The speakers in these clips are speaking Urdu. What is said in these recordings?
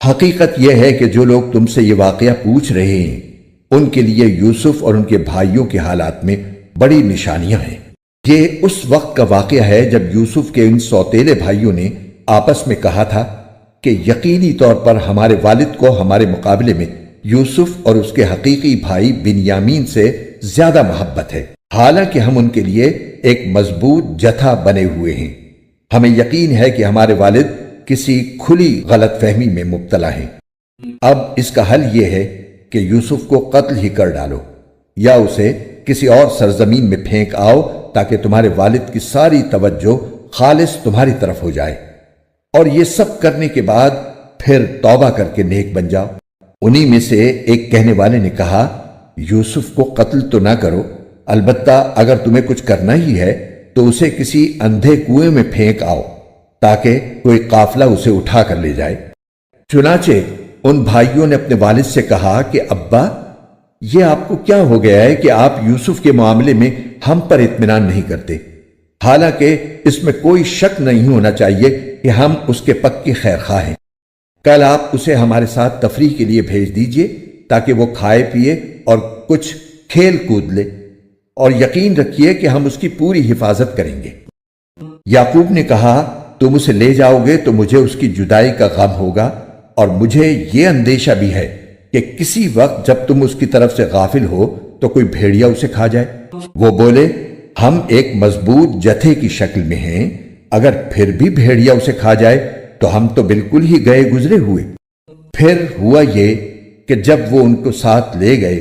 حقیقت یہ ہے کہ جو لوگ تم سے یہ واقعہ پوچھ رہے ہیں ان کے لیے یوسف اور ان کے بھائیوں کے حالات میں بڑی نشانیاں ہیں۔ یہ اس وقت کا واقعہ ہے جب یوسف کے ان سوتیلے بھائیوں نے آپس میں کہا تھا کہ یقینی طور پر ہمارے والد کو ہمارے مقابلے میں یوسف اور اس کے حقیقی بھائی بنیامین سے زیادہ محبت ہے، حالانکہ ہم ان کے لیے ایک مضبوط جتھا بنے ہوئے ہیں۔ ہمیں یقین ہے کہ ہمارے والد کسی کھلی غلط فہمی میں مبتلا ہیں۔ اب اس کا حل یہ ہے کہ یوسف کو قتل ہی کر ڈالو یا اسے کسی اور سرزمین میں پھینک آؤ تاکہ تمہارے والد کی ساری توجہ خالص تمہاری طرف ہو جائے، اور یہ سب کرنے کے بعد پھر توبہ کر کے نیک بن جاؤ۔ انہی میں سے ایک کہنے والے نے کہا، یوسف کو قتل تو نہ کرو، البتہ اگر تمہیں کچھ کرنا ہی ہے تو اسے کسی اندھے کنویں میں پھینک آؤ تاکہ کوئی قافلہ اسے اٹھا کر لے جائے۔ چنانچہ ان بھائیوں نے اپنے والد سے کہا کہ ابا، یہ آپ کو کیا ہو گیا ہے کہ آپ یوسف کے معاملے میں ہم پر اطمینان نہیں کرتے؟ حالانکہ اس میں کوئی شک نہیں ہونا چاہیے کہ ہم اس کے پکی خیر خواہ ہیں۔ کل آپ اسے ہمارے ساتھ تفریح کے لیے بھیج دیجئے تاکہ وہ کھائے پیے اور کچھ کھیل کود لے، اور یقین رکھیے کہ ہم اس کی پوری حفاظت کریں گے۔ یعقوب نے کہا، تم اسے لے جاؤ گے تو مجھے اس کی جدائی کا غم ہوگا، اور مجھے یہ اندیشہ بھی ہے کہ کسی وقت جب تم اس کی طرف سے غافل ہو تو کوئی بھیڑیا اسے کھا جائے۔ وہ بولے، ہم ایک مضبوط جتھے کی شکل میں ہیں، اگر پھر بھی بھیڑیا اسے کھا جائے تو ہم تو بالکل ہی گئے گزرے ہوئے۔ پھر ہوا یہ کہ جب وہ ان کو ساتھ لے گئے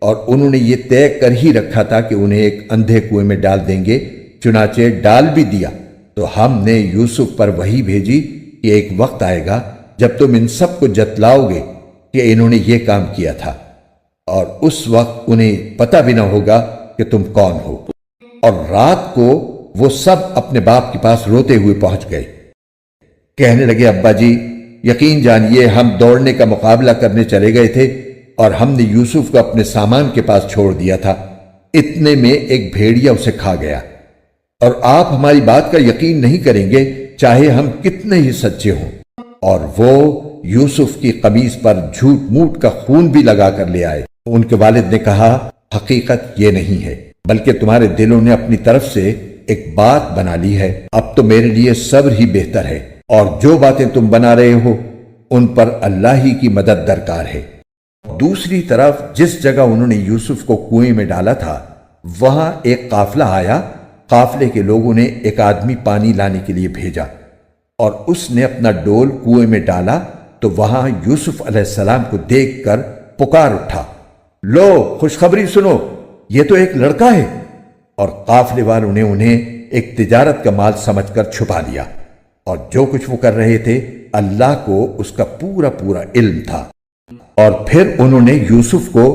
اور انہوں نے یہ طے کر ہی رکھا تھا کہ انہیں ایک اندھے کنویں میں ڈال دیں گے، چنانچہ ڈال بھی دیا، تو ہم نے یوسف پر وحی بھیجی کہ ایک وقت آئے گا جب تم ان سب کو جتلاؤ گے کہ انہوں نے یہ کام کیا تھا، اور اس وقت انہیں پتہ بھی نہ ہوگا کہ تم کون ہو۔ اور رات کو وہ سب اپنے باپ کے پاس روتے ہوئے پہنچ گئے۔ کہنے لگے، ابا جی، یقین جانیے ہم دوڑنے کا مقابلہ کرنے چلے گئے تھے اور ہم نے یوسف کو اپنے سامان کے پاس چھوڑ دیا تھا، اتنے میں ایک بھیڑیا اسے کھا گیا، اور آپ ہماری بات کا یقین نہیں کریں گے چاہے ہم کتنے ہی سچے ہوں۔ اور وہ یوسف کی قمیص پر جھوٹ موٹ کا خون بھی لگا کر لے آئے۔ ان کے والد نے کہا، حقیقت یہ نہیں ہے، بلکہ تمہارے دلوں نے اپنی طرف سے ایک بات بنا لی ہے۔ اب تو میرے لیے صبر ہی بہتر ہے، اور جو باتیں تم بنا رہے ہو ان پر اللہ ہی کی مدد درکار ہے۔ دوسری طرف جس جگہ انہوں نے یوسف کو کنویں میں ڈالا تھا وہاں ایک قافلہ آیا۔ قافلے کے لوگوں نے ایک آدمی پانی لانے کے لیے بھیجا، اور اس نے اپنا ڈول کنویں میں ڈالا تو وہاں یوسف علیہ السلام کو دیکھ کر پکار اٹھا، لو خوشخبری سنو، یہ تو ایک لڑکا ہے۔ اور قافلے والوں نے انہیں ایک تجارت کا مال سمجھ کر چھپا لیا، اور جو کچھ وہ کر رہے تھے اللہ کو اس کا پورا پورا علم تھا۔ اور پھر انہوں نے یوسف کو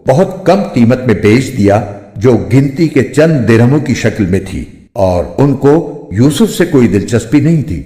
بہت کم قیمت میں بیچ دیا، جو گنتی کے چند درہموں کی شکل میں تھی، اور ان کو یوسف سے کوئی دلچسپی نہیں تھی۔